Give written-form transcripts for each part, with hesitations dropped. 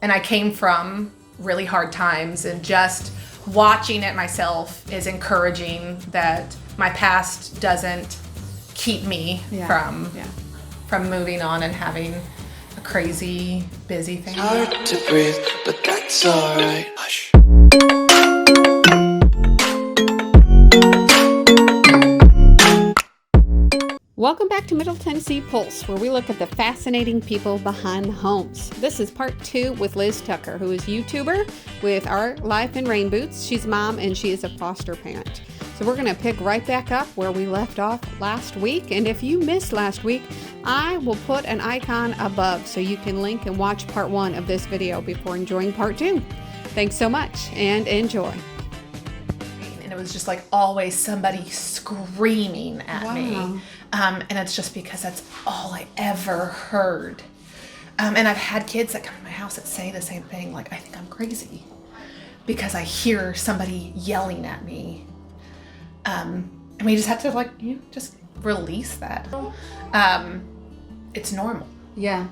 and I came from really hard times, and just watching it myself is encouraging that my past doesn't keep me from moving on and having a crazy, busy family. Hard to breathe, but that's alright. Hush. Welcome back to Middle Tennessee Pulse, where we look at the fascinating people behind the homes. This is part 2 with Liz Tucker, who is YouTuber with Our Life in Rain Boots. She's a mom and she is a foster parent. So we're going to pick right back up where we left off last week. And if you missed last week, I will put an icon above so you can link and watch part 1 of this video before enjoying part 2. Thanks so much and enjoy. And it was just like always somebody screaming at me. And it's just because that's all I ever heard. And I've had kids that come to my house that say the same thing, like, I think I'm crazy because I hear somebody yelling at me. And we just have to just release that. It's normal. Yeah.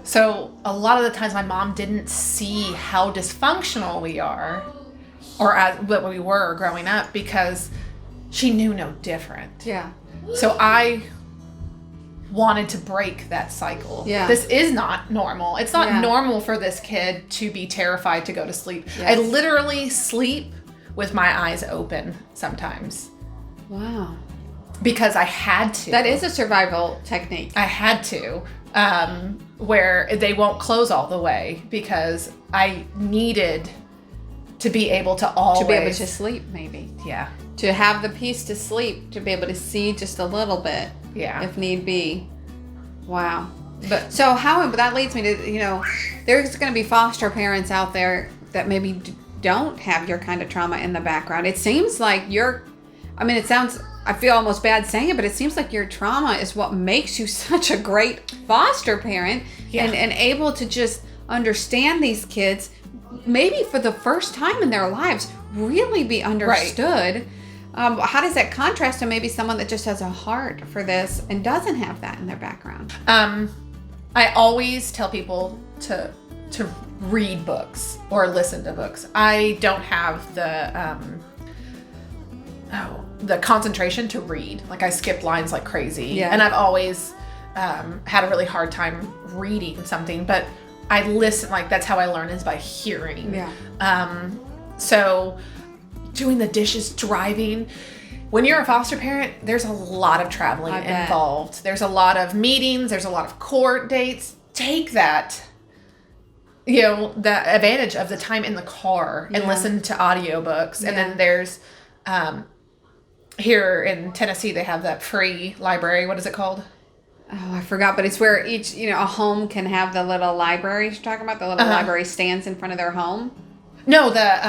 So a lot of the times my mom didn't see how dysfunctional we are or as what we were growing up because she knew no different. Yeah. So I wanted to break that cycle. Yeah. This is not normal. It's not normal for this kid to be terrified to go to sleep. Yes. I literally sleep with my eyes open sometimes. Wow. Because I had to. That is a survival technique. I had to. Where they won't close all the way because I needed to be able to always... To be able to sleep, maybe. Yeah. To have the peace to sleep, to be able to see just a little bit, if need be. Wow. But so that leads me to, there's going to be foster parents out there that maybe don't have your kind of trauma in the background. It seems like I feel almost bad saying it, but it seems like your trauma is what makes you such a great foster parent and able to just understand these kids, maybe for the first time in their lives, really be understood. Right. How does that contrast to maybe someone that just has a heart for this and doesn't have that in their background? I always tell people to read books or listen to books. I don't have the concentration to read. Like I skip lines like crazy. Yeah. And I've always had a really hard time reading something, but I listen, like that's how I learn is by hearing. Yeah. So doing the dishes, driving. When you're a foster parent, there's a lot of traveling involved. There's a lot of meetings. There's a lot of court dates. Take that, the advantage of the time in the car and listen to audiobooks. And then there's, here in Tennessee, they have that free library. What is it called? Oh, I forgot, but it's where each, a home can have the little libraries you're talking about, the little library stands in front of their home. No, the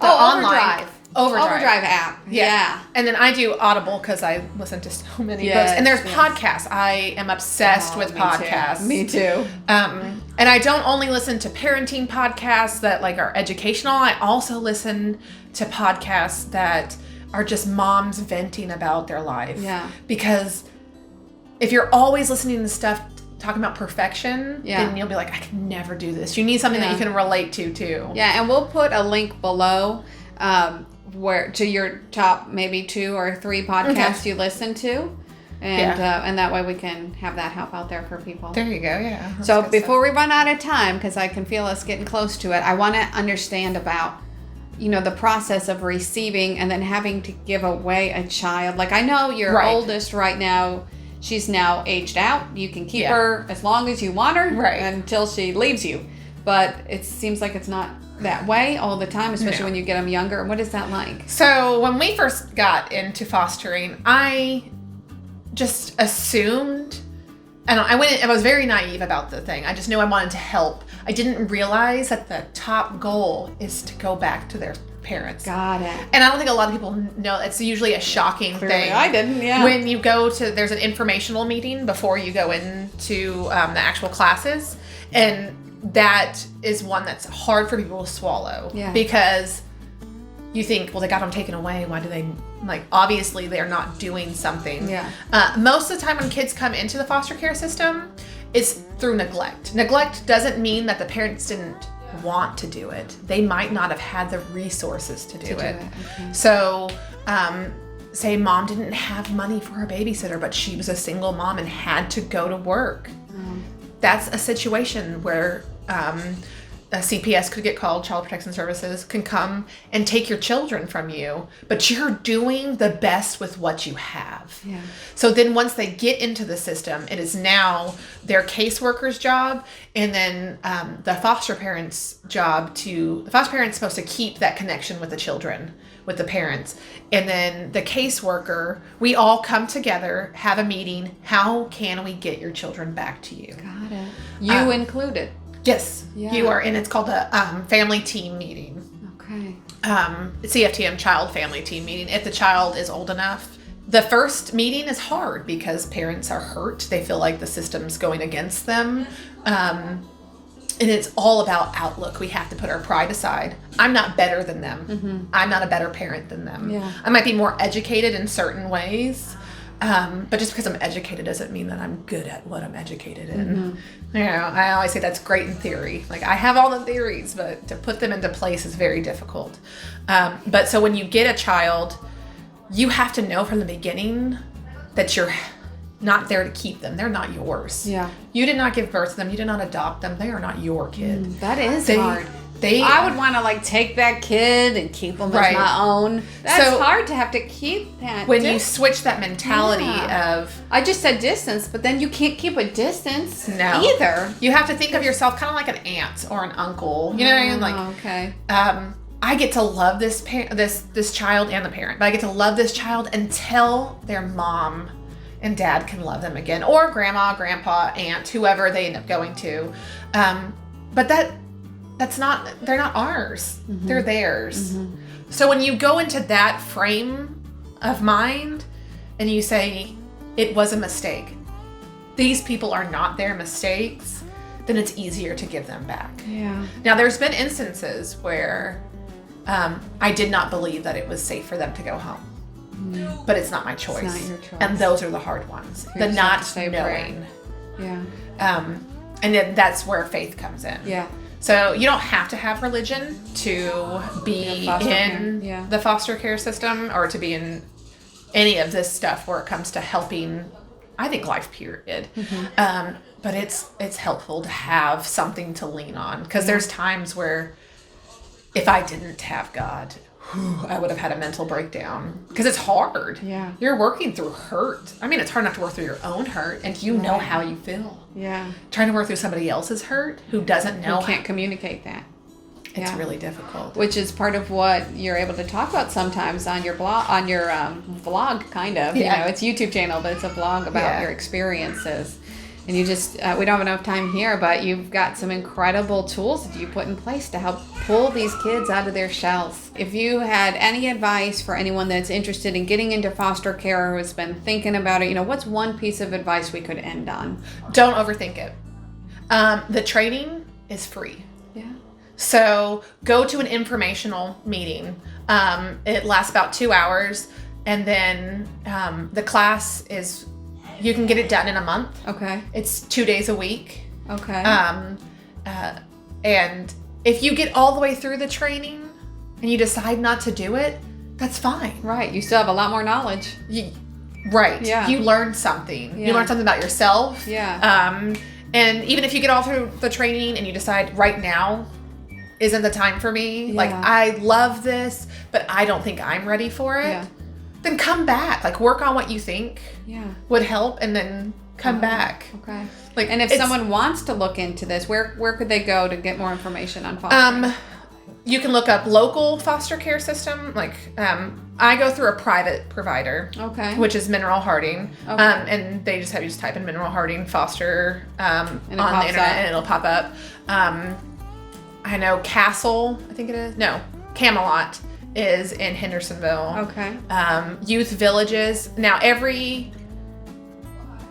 online Overdrive app. Yeah. And then I do Audible because I listen to so many books. And there's podcasts. I am obsessed with podcasts. Me too. And I don't only listen to parenting podcasts that are educational. I also listen to podcasts that are just moms venting about their life. Yeah. Because if you're always listening to stuff talking about perfection, then you'll be like, I can never do this. You need something that you can relate to too. Yeah, and we'll put a link below where to your top maybe 2 or 3 podcasts you listen to. And that way we can have that help out there for people. There you go, yeah. So before we run out of time, because I can feel us getting close to it, I want to understand about the process of receiving and then having to give away a child. Like I know your oldest right now, she's now aged out. You can keep her as long as you want her until she leaves you. But it seems like it's not that way all the time, especially when you get them younger. What is that like? So when we first got into fostering, I just assumed, and I was very naive about the thing. I just knew I wanted to help. I didn't realize that the top goal is to go back to their parents. Got it. And I don't think a lot of people know. It's usually a shocking thing. I didn't, When you go to, there's an informational meeting before you go into the actual classes. And that is one that's hard for people to swallow. Yeah. Because you think, well, they got them taken away. Why do they, obviously they're not doing something. Yeah. Most of the time when kids come into the foster care system, is through neglect. Neglect doesn't mean that the parents didn't want to do it. They might not have had the resources to do it. Okay. So, say mom didn't have money for her babysitter, but she was a single mom and had to go to work. That's a situation where a CPS could get called, Child Protection Services, can come and take your children from you, but you're doing the best with what you have. Yeah. So then once they get into the system, it is now their caseworker's job, and then the foster parent's job the foster parent's supposed to keep that connection with the children, with the parents. And then the caseworker, we all come together, have a meeting. How can we get your children back to you? Got it. You included. Yes, Yeah. you are, and it's called a family team meeting. Okay. CFTM child family team meeting. If the child is old enough, the first meeting is hard because parents are hurt. They feel like the system's going against them. And it's all about outlook. We have to put our pride aside. I'm not better than them. I'm not a better parent than them. Yeah. I might be more educated in certain ways. But just because I'm educated doesn't mean that I'm good at what I'm educated in. You know, I always say that's great in theory. Like, I have all the theories, but to put them into place is very difficult. But so when you get a child, you have to know from the beginning that you're not there to keep them. They're not yours. Yeah. You did not give birth to them. You did not adopt them. They are not your kid. That is They- hard. They, I would want to like take that kid and keep them Right. as my own. That's So, hard to have to keep that. when you switch that mentality Yeah. of, I just said distance, but then you can't keep a distance No. either. you have to think of yourself kind of like an aunt or an uncle. You know what I mean? Like, Oh, okay. I get to love this child and the parent, but I get to love this child until their mom and dad can love them again, or grandma, grandpa, aunt, whoever they end up going to. But they're not ours. They're theirs. So when you go into that frame of mind and you say, it was a mistake, these people are not their mistakes, then it's easier to give them back. Yeah. Now, there's been instances where I did not believe that it was safe for them to go home. But it's not my choice. not your choice. And those are the hard ones. You The just have not to say a knowing. prayer. Yeah. And then that's where faith comes in. Yeah. So you don't have to have religion to be Yeah, foster care. in Yeah. the foster care system or to be in any of this stuff where it comes to helping, I think, life period. But it's helpful to have something to lean on, because there's times where if I didn't have God, I would have had a mental breakdown, because it's hard. Yeah. You're working through hurt. I mean, it's hard enough to work through your own hurt, and you know how you feel. Yeah. Trying to work through somebody else's hurt who doesn't know. You can't communicate that. It's Yeah. really difficult. Which is part of what you're able to talk about sometimes on your blog, on your vlog, kind of. Yeah. You know, it's a YouTube channel, but it's a vlog about Yeah. your experiences. And you just, we don't have enough time here, but you've got some incredible tools that you put in place to help pull these kids out of their shells. If you had any advice for anyone that's interested in getting into foster care or has been thinking about it, you know, what's one piece of advice we could end on? Don't overthink it. The training is free. Yeah. So go to an informational meeting. It lasts about 2 hours. And then the class is, you can get it done in a month. Okay. It's 2 days a week. Okay. And if you get all the way through the training and you decide not to do it, that's fine. Right. You still have a lot more knowledge. Right. Yeah. You learned something. Yeah. You learned something about yourself. Yeah. And even if you get all through the training and you decide right now isn't the time for me, like, Yeah. I love this, but I don't think I'm ready for it, Yeah. then come back. Like, work on what you think Yeah. would help, and then come back. Okay. Like, And if it's- someone wants to look into this, where could they go to get more information on foster? You can look up local foster care system. Like, I go through a private provider, Okay. which is Mineral Harding. Okay. And they just have you just type in Mineral Harding foster on the pops internet, up. and it'll pop up. I know Castle, I think it is. No, Camelot is in Hendersonville. Okay. Youth villages. Now, every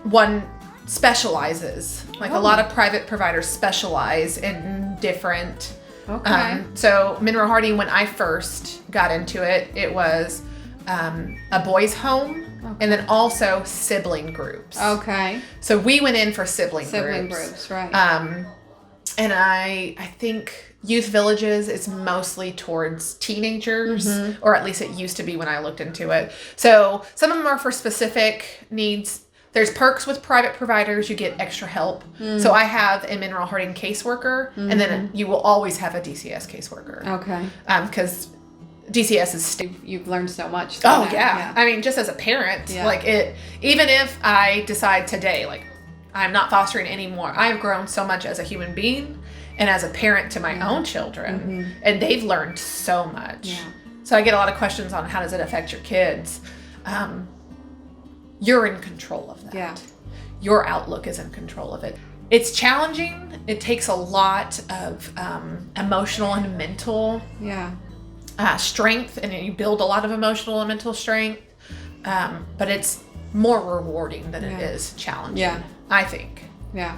one specializes. Like, a lot of private providers specialize in different. Okay. So Mineral Harding, when I first got into it, it was a boys' home, and then also sibling groups. Okay. So we went in for sibling Sibling groups. groups, right. And I think youth villages, it's mostly towards teenagers, or at least it used to be when I looked into it. So some of them are for specific needs. There's perks with private providers. You get extra help. So I have a Mineral Harding caseworker, and then you will always have a DCS caseworker. Okay. Because DCS is You've learned so much. Oh, yeah. I mean, just as a parent, like even if I decide today, like, I'm not fostering anymore, I've grown so much as a human being and as a parent to my own children, and they've learned so much. Yeah. So I get a lot of questions on how does it affect your kids. You're in control of that. Yeah. Your outlook is in control of it. It's challenging. It takes a lot of emotional and mental strength, and you build a lot of emotional and mental strength. But it's more rewarding than it is challenging, I think. Yeah.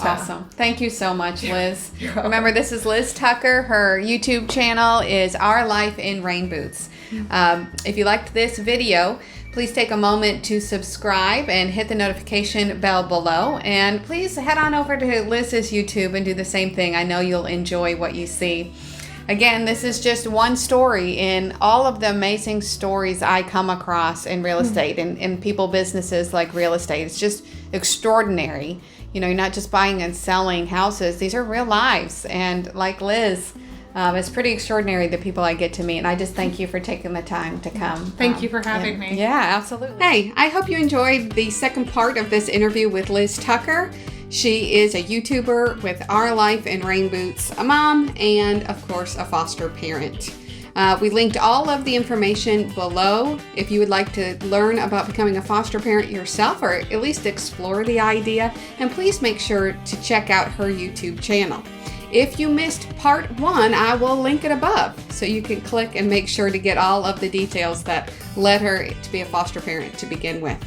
Awesome. Thank you so much, Liz. Remember, this is Liz Tucker. Her YouTube channel is Our Life in Rain Boots. If you liked this video, please take a moment to subscribe and hit the notification bell below. And please head on over to Liz's YouTube and do the same thing. I know you'll enjoy what you see. Again, this is just one story in all of the amazing stories I come across in real estate and in people businesses like real estate. It's just extraordinary. You know, you're not just buying and selling houses. These are real lives. And like Liz, it's pretty extraordinary the people I get to meet. And I just thank you for taking the time to come. Thank you for having me. Yeah, absolutely. Hey, I hope you enjoyed the second part of this interview with Liz Tucker. She is a YouTuber with Our Life in Rain Boots, a mom, and of course, a foster parent. We linked all of the information below if you would like to learn about becoming a foster parent yourself, or at least explore the idea. And please make sure to check out her YouTube channel. If you missed part 1, I will link it above so you can click and make sure to get all of the details that led her to be a foster parent to begin with.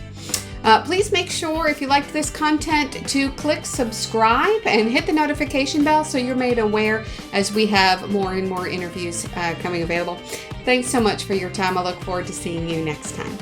Please make sure, if you liked this content, to click subscribe and hit the notification bell so you're made aware as we have more and more interviews coming available. Thanks so much for your time. I look forward to seeing you next time.